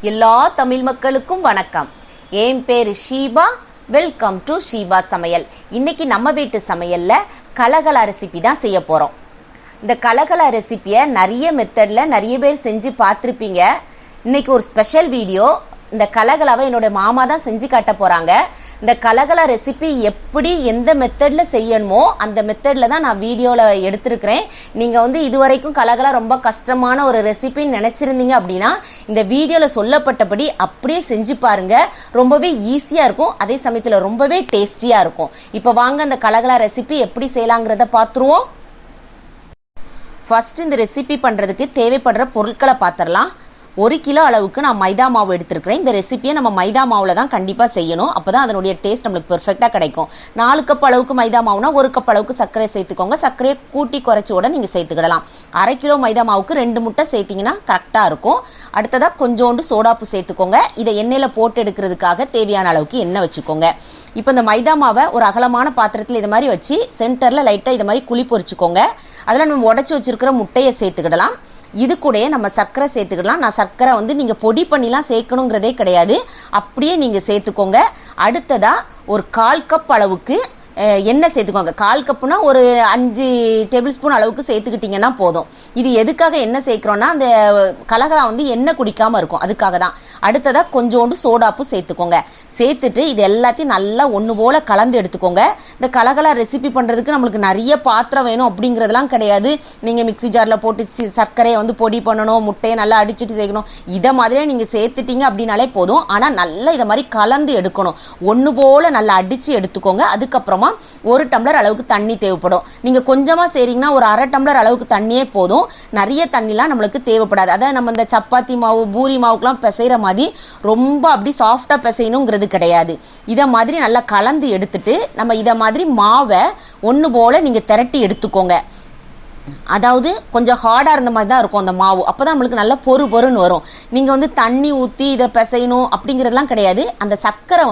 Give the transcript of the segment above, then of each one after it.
எல்லா தமிழ் மக்களுக்கும் வணக்கம். என் பேரு ஷீபா. வெல்கம் டு ஷீபா சமையல். இன்னைக்கு நம்ம வீட்டு சமையல்ல கலகலா ரெசிபி தான் செய்ய போறோம். இந்த கலகலா ரெசிபியை நிறைய மெத்தட்ல நிறைய பேர் செஞ்சு பார்த்துருப்பீங்க. இன்னைக்கு ஒரு ஸ்பெஷல் வீடியோ. இந்த கலகலாவை என்னோட மாமா தான் செஞ்சு காட்ட போறாங்க. இந்த கலகலா ரெசிபி எப்படி எந்த மெத்தட்ல செய்யணுமோ அந்த மெத்தட்ல தான் நான் வீடியோல எடுத்திருக்கிறேன். நீங்க இதுவரைக்கும் கலகலா ரொம்ப கஷ்டமான ஒரு ரெசிபின்னு நினைச்சிருந்தீங்க அப்படின்னா இந்த வீடியோல சொல்லப்பட்டபடி அப்படியே செஞ்சு பாருங்க. ரொம்பவே ஈஸியா இருக்கும், அதே சமயத்துல ரொம்பவே டேஸ்டியா இருக்கும். இப்போ வாங்க அந்த கலகலா ரெசிபி எப்படி செய்யலாங்கிறத பார்த்துருவோம். ஃபர்ஸ்ட் இந்த ரெசிபி பண்றதுக்கு தேவைப்படுற பொருட்களை பார்த்துடலாம். 1 கிலோ அளவுக்கு நான் மைதா மாவு எடுத்துருக்கிறேன். இந்த ரெசிபியை நம்ம மைதா மாவில் தான் கண்டிப்பாக செய்யணும். அப்போ தான் அதனுடைய டேஸ்ட் நம்மளுக்கு பெர்ஃபெக்டாக கிடைக்கும். 4 கப் அளவுக்கு மைதா மாவுனா 1 கப் அளவுக்கு சர்க்கரை சேர்த்துக்கோங்க. சர்க்கரையை கூட்டி குறைச்சோட நீங்கள் சேர்த்துக்கிடலாம். 1/2 கிலோ மைதா மாவுக்கு 2 முட்டை சேர்த்திங்கன்னா கரெக்டாக இருக்கும். அடுத்ததாக கொஞ்சோண்டு சோடாப்பு சேர்த்துக்கோங்க. இதை எண்ணெயில் போட்டு எடுக்கிறதுக்காக தேவையான அளவுக்கு எண்ணெய் வச்சுக்கோங்க. இப்போ இந்த மைதா மாவை ஒரு அகலமான பாத்திரத்தில் இது மாதிரி வச்சு சென்டரில் லைட்டாக இது மாதிரி குழி பொரிச்சுக்கோங்க. அதில் நம்ம உடச்சி வச்சிருக்கிற முட்டையை சேர்த்துக்கிடலாம். இது கூட நம்ம சர்க்கரை சேர்த்துக்கலாம். நான் சர்க்கரை நீங்கள் பொடி பண்ணிலாம் சேர்க்கணுங்கிறதே கிடையாது, அப்படியே நீங்கள் சேர்த்துக்கோங்க. அடுத்ததாக ஒரு 1/4 கப் அளவுக்கு எண்ணெய் சேர்த்துக்கோங்க. 1/4 கப்புனா ஒரு 5 டேபிள் ஸ்பூன் அளவுக்கு சேர்த்துக்கிட்டிங்கன்னா போதும். இது எதுக்காக எண்ணெய் சேர்க்குறோன்னா அந்த கலகலா எண்ணெய் குடிக்காமல் இருக்கும், அதுக்காக தான். அடுத்ததாக கொஞ்சோண்டு சோடாப்பு சேர்த்துக்கோங்க. சேர்த்துட்டு இது எல்லாத்தையும் நல்லா ஒன்று போல் கலந்து எடுத்துக்கோங்க. இந்த கலகலா ரெசிபி பண்ணுறதுக்கு நம்மளுக்கு நிறைய பாத்திரம் வேணும் அப்படிங்கிறதுலாம் கிடையாது. நீங்கள் மிக்ஸி ஜாரில் போட்டு சர்க்கரையை பொடி பண்ணணும், முட்டையை நல்லா அடிச்சுட்டு சேர்க்கணும். இதை மாதிரியே நீங்கள் சேர்த்துட்டீங்க அப்படின்னாலே போதும். ஆனால் நல்லா இதை மாதிரி கலந்து எடுக்கணும். ஒன்று போல் நல்லா அடித்து எடுத்துக்கோங்க. அதுக்கப்புறமா 1 டம்ளர் அளவுக்கு தண்ணி தேவைப்படும். நீங்க கொஞ்சமா செய்றீங்கன்னா ஒரு 1/2 டம்ளர் அளவுக்கு தண்ணியே போதும். நிறைய தண்ணிலாம் நம்மளுக்கு தேவைப்படாது. அதாவது நம்ம இந்த சப்பாத்தி மாவு பூரி மாவுக்குலாம் பிசைகிற மாதிரி ரொம்ப அப்படி சாஃப்டா பிசையணுங்கிறது கிடையாது. இதை மாதிரி நல்லா கலந்து எடுத்துட்டு நம்ம இதை மாதிரி மாவை ஒன்று போல நீங்க திரட்டி எடுத்துக்கோங்க. அதாவது கொஞ்சம் ஹார்டாக இருந்த மாதிரி தான் இருக்கும் அந்த மாவு. அப்போ தான் நம்மளுக்கு நல்லா பொறுன்னு வரும். நீங்கள் தண்ணி ஊற்றி இதை பிசையணும் அப்படிங்கிறதுலாம் கிடையாது. அந்த சர்க்கரை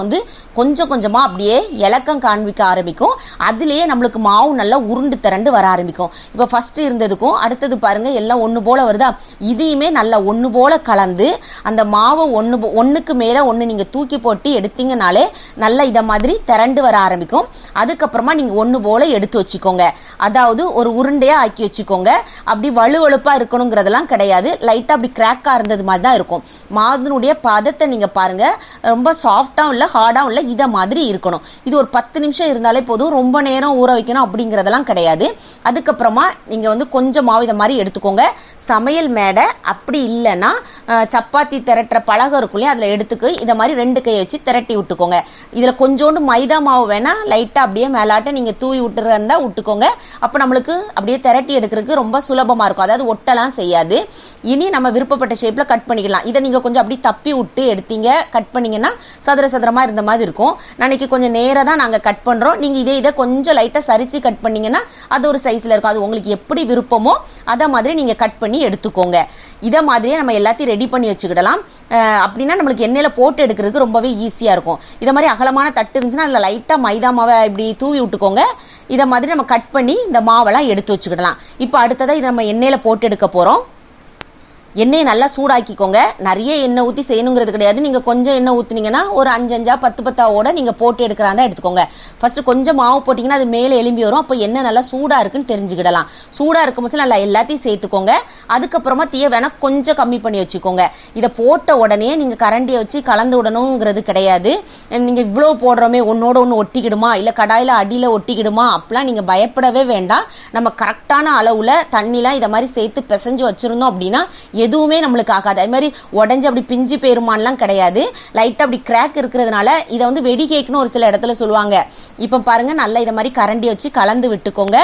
கொஞ்சம் கொஞ்சமாக அப்படியே இலக்கம் காண்பிக்க ஆரம்பிக்கும். அதுலேயே நம்மளுக்கு மாவு நல்லா உருண்டு திரண்டு வர ஆரம்பிக்கும். இப்போ ஃபஸ்ட்டு இருந்ததுக்கும் அடுத்தது பாருங்கள் எல்லாம் ஒன்று போல் வருதா. இதையுமே நல்லா ஒன்று போல் கலந்து அந்த மாவை ஒன்றுக்கு மேலே ஒன்று நீங்கள் தூக்கி போட்டு எடுத்தீங்கனாலே நல்லா இதை மாதிரி திரண்டு வர ஆரம்பிக்கும். அதுக்கப்புறமா நீங்கள் ஒன்று போல் எடுத்து வச்சுக்கோங்க. அதாவது ஒரு உருண்டையாக ஆக்கி வச்சுக்கோங்க. அப்படி வலுவழுப்பா இருக்கணுங்கிறதெல்லாம் கிடையாது. லைட்டா அப்படி கிராக்கா இருந்தது மாதிரி தான் இருக்கும். மாவுனுடைய பதத்தை நீங்க பாருங்க. ரொம்ப சாஃப்டாவும் இல்லை ஹார்டாவும் இல்லை, இதை மாதிரி இருக்கணும். இது ஒரு 10 நிமிஷம் இருந்தாலே போதும். ரொம்ப நேரம் ஊற வைக்கணும் அப்படிங்கிறதெல்லாம் கிடையாது. அதுக்கப்புறமா நீங்க கொஞ்சம் மாவு இதை மாதிரி எடுத்துக்கோங்க. சமையல் மேடை அப்படி இல்லைன்னா சப்பாத்தி திரட்டுற பலகை இருக்கும் இல்லையா, அதில் எடுத்துக்கு இதை மாதிரி 2 கையை வச்சு திரட்டி விட்டுக்கோங்க. இதில் கொஞ்சோண்டு மைதா மாவு வேணா லைட்டாக அப்படியே மேலாட்ட நீங்கள் தூவி விட்டுறதா விட்டுக்கோங்க. அப்போ நம்மளுக்கு அப்படியே திரட்டி எடுக்கிறதுக்கு ரொம்ப சுலபமாக இருக்கும். அதாவது ஒட்டலாம் செய்யாது. இனி நம்ம விருப்பப்பட்ட ஷேப்பில் கட் பண்ணிக்கலாம். இதை நீங்கள் கொஞ்சம் அப்படி தப்பி விட்டு எடுத்தீங்க கட் பண்ணிங்கன்னா சதுரமாக இருந்த மாதிரி இருக்கும். நாளைக்கு கொஞ்சம் நேராக தான் நாங்கள் கட் பண்ணுறோம். நீங்கள் இதை கொஞ்சம் லைட்டாக சரிச்சு கட் பண்ணிங்கன்னா அது ஒரு சைஸில் இருக்கும். அது உங்களுக்கு எப்படி விருப்பமோ அதை மாதிரி நீங்கள் கட் பண்ணி எடுத்துக்கோங்க. இதை மாதிரியே நம்ம எல்லாத்தையும் ரெடி பண்ணி வச்சுக்கிடலாம். அப்படின்னா நம்மளுக்கு எண்ணெயில் போட்டு எடுக்கிறதுக்கு ரொம்பவே ஈஸியாக இருக்கும். இதை மாதிரி அகலமான தட்டு இருந்துச்சுன்னா அதில் லைட்டாக மைதா மாவை இப்படி தூவி விட்டுக்கோங்க. இதை மாதிரி நம்ம கட் பண்ணி இந்த மாவெல்லாம் எடுத்து வச்சுக்கிடலாம். இப்போ அடுத்ததாக இதை நம்ம எண்ணெயில் போட்டு எடுக்க போகிறோம். எண்ணெயை நல்லா சூடாக்கிக்கோங்க. நிறைய எண்ணெய் ஊற்றி செய்யணுங்கிறது கிடையாது. நீங்கள் கொஞ்சம் எண்ணெய் ஊற்றினீங்கன்னா ஒரு 5 10 நீங்கள் போட்டு எடுக்கிறாந்தா எடுத்துக்கோங்க. ஃபஸ்ட்டு கொஞ்சம் மாவு போட்டிங்கன்னா அது மேலே எலும்பி வரும். அப்போ எண்ணெய் நல்லா சூடாக இருக்குன்னு தெரிஞ்சுக்கிடலாம். சூடாக இருக்கும் போது நல்லா எல்லாத்தையும் சேர்த்துக்கோங்க. அதுக்கப்புறமா தீயை வேணால் கொஞ்சம் கம்மி பண்ணி வச்சுக்கோங்க. இதை போட்ட உடனே நீங்கள் கரண்டியை வச்சு கலந்து விடணுங்கிறது கிடையாது. நீங்கள் இவ்வளோ போடுறோமே ஒன்றோட ஒன்று ஒட்டிக்கிடுமா இல்லை கடாயில் அடியில் ஒட்டிக்கிடுமா அப்படிலாம் நீங்கள் பயப்படவே வேண்டாம். நம்ம கரெக்டான அளவில் தண்ணிலாம் இதை மாதிரி சேர்த்து பிசைஞ்சு வச்சுருந்தோம் அப்படின்னா எதுவுமே நம்மளுக்கு ஆகாது. அது மாதிரி உடஞ்சி அப்படி பிஞ்சு போயிருமான்லாம் கிடையாது. லைட்டாக அப்படி கிராக் இருக்கிறதுனால இதை வெடி கேக்குன்னு ஒரு சில இடத்துல சொல்லுவாங்க. இப்போ பாருங்கள் நல்லா இதை மாதிரி கரண்டி வச்சு கலந்து விட்டுக்கோங்க.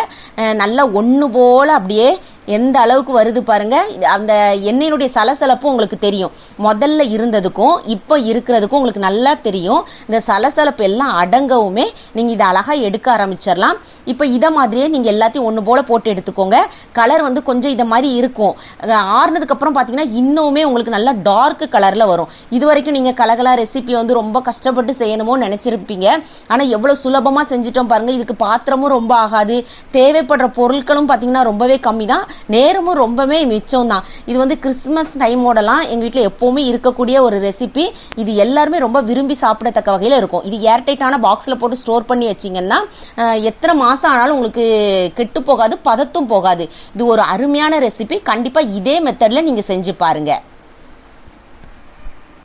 நல்லா ஒன்று போல் அப்படியே எந்த அளவுக்கு வருது பாருங்க. அந்த எண்ணெயினுடைய சலசலப்பு உங்களுக்கு தெரியும். முதல்ல இருந்ததுக்கும் இப்போ இருக்கிறதுக்கும் உங்களுக்கு நல்லா தெரியும். இந்த சலசலப்பு எல்லாம் அடங்கவுமே நீங்கள் இதை அழகாக எடுக்க ஆரம்பிச்சிடலாம். இப்போ இதை மாதிரியே நீங்கள் எல்லாத்தையும் ஒன்று போல் போட்டு எடுத்துக்கோங்க. கலர் கொஞ்சம் இதை மாதிரி இருக்கும். ஆறுனதுக்கப்புறம் பார்த்தீங்கன்னா இன்னுமே உங்களுக்கு நல்லா டார்க் கலரில் வரும். இது வரைக்கும் நீங்கள் கலகலா ரெசிபி ரொம்ப கஷ்டப்பட்டு செய்யணுமோ நினச்சிருப்பீங்க. ஆனால் எவ்வளோ சுலபமாக செஞ்சிட்டோம் பாருங்கள். இதுக்கு பாத்திரமும் ரொம்ப ஆகாது. தேவைப்படுற பொருட்களும் பார்த்தீங்கன்னா ரொம்பவே கம்மி தான். நேரமும் ரொம்பவே மிச்சம் தான். இது வந்து கிறிஸ்மஸ் டைமோடலாம் எங்கள் வீட்டில் எப்போவுமே இருக்கக்கூடிய ஒரு ரெசிபி. இது எல்லாருமே ரொம்ப விரும்பி சாப்பிடத்தக்க வகையில் இருக்கும். இது ஏர்டைட்டான பாக்ஸில் போட்டு ஸ்டோர் பண்ணி வச்சிங்கன்னா எத்தனை மாதம் ஆனாலும் உங்களுக்கு கெட்டு போகாது, பதத்தும் போகாது. இது ஒரு அருமையான ரெசிபி. கண்டிப்பாக இதே மெத்தடில் நீங்கள் செஞ்சு பாருங்கள்.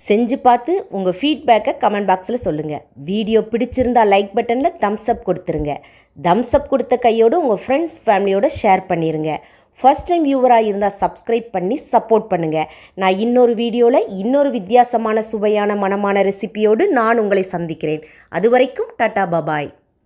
செஞ்சு பார்த்து உங்கள் ஃபீட்பேக்கை கமெண்ட் பாக்ஸில் சொல்லுங்கள். வீடியோ பிடிச்சிருந்தா லைக் பட்டனில் தம்ஸ் அப் கொடுத்துருங்க. தம்ஸ் அப் கொடுத்த கையோடு உங்கள் ஃப்ரெண்ட்ஸ் ஃபேமிலியோடு ஷேர் பண்ணிடுங்க. ஃபர்ஸ்ட் டைம் வியூவராக இருந்தால் சப்ஸ்கிரைப் பண்ணி சப்போர்ட் பண்ணுங்கள். நான் இன்னொரு வீடியோவில் இன்னொரு வித்தியாசமான சுவையான மனமான ரெசிபியோடு நான் உங்களை சந்திக்கிறேன். அது வரைக்கும் டாடா பாபாய்.